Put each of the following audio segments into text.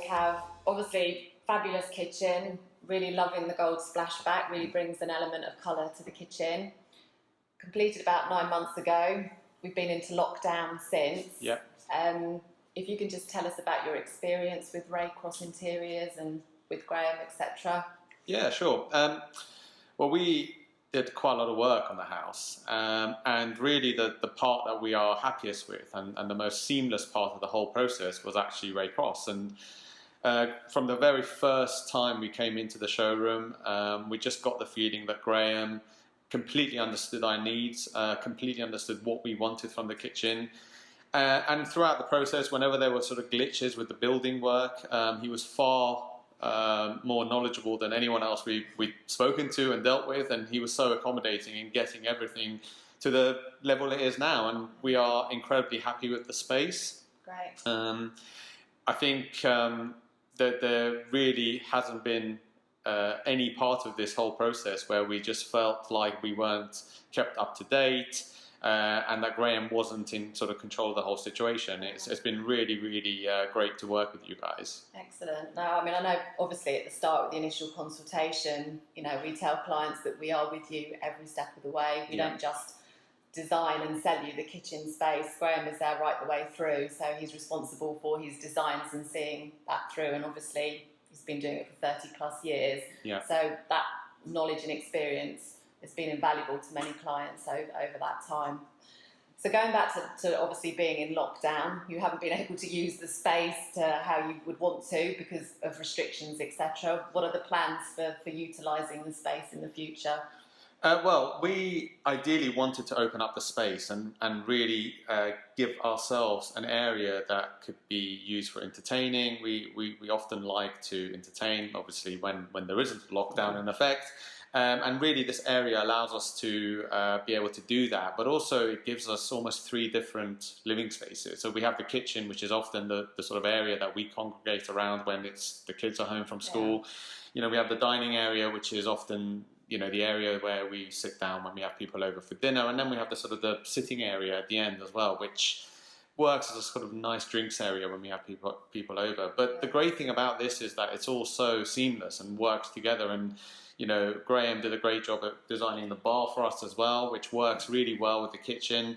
we have obviously fabulous kitchen, really loving the gold splashback, really brings an element of colour to the kitchen. Completed about 9 months ago. We've been into lockdown since. Yeah. If you can just tell us about your experience with Raycross Interiors and with Graham, etc. Yeah, sure. Well, we did quite a lot of work on the house, and really the part that we are happiest with and the most seamless part of the whole process was actually Raycross. And from the very first time we came into the showroom, we just got the feeling that Graham completely understood our needs, completely understood what we wanted from the kitchen. And throughout the process, whenever there were sort of glitches with the building work, he was far more knowledgeable than anyone else we'd spoken to and dealt with, and he was so accommodating in getting everything to the level it is now, and we are incredibly happy with the space. Great. I think that there really hasn't been any part of this whole process where we just felt like we weren't kept up to date, and that Graham wasn't in sort of control of the whole situation. It's been really, really great to work with you guys. Excellent. Now, I mean, I know obviously at the start with the initial consultation, you know, we tell clients that we are with you every step of the way. We don't just design and sell you the kitchen space. Graham is there right the way through, so he's responsible for his designs and seeing that through, and obviously he's been doing it for 30 plus years. Yeah. So that knowledge and experience has been invaluable to many clients over that time. So going back to obviously being in lockdown, you haven't been able to use the space to how you would want to because of restrictions, etc. What are the plans for utilising the space in the future? Well, we ideally wanted to open up the space and really give ourselves an area that could be used for entertaining. We often like to entertain, obviously, when there isn't a lockdown in effect. And really this area allows us to be able to do that, but also it gives us almost 3 different living spaces. So we have the kitchen, which is often the sort of area that we congregate around when the kids are home from school. Yeah. You know, we have the dining area, which is often, you know, the area where we sit down when we have people over for dinner, and then we have the sort of the sitting area at the end as well, which works as a sort of nice drinks area when we have people over. But the great thing about this is that it's all so seamless and works together. And you know, Graham did a great job at designing the bar for us as well, which works really well with the kitchen.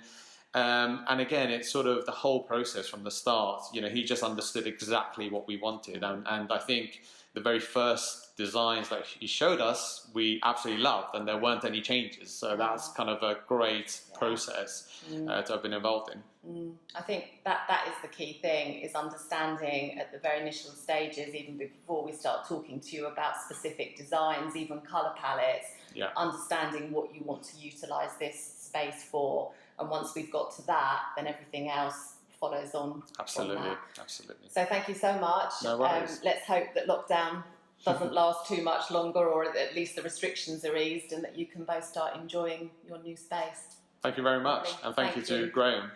And again, it's sort of the whole process from the start. You know, he just understood exactly what we wanted, and I think the very first designs that he showed us, we absolutely loved, and there weren't any changes. So that's kind of a great process to have been involved in. I think that is the key thing, is understanding at the very initial stages, even before we start talking to you about specific designs, even colour palettes, understanding what you want to utilise this space for. And once we've got to that, then everything else follows on. Absolutely, absolutely. So thank you so much. No worries. Let's hope that lockdown doesn't last too much longer, or at least the restrictions are eased, and that you can both start enjoying your new space. Thank you very much, and thank you to Graham.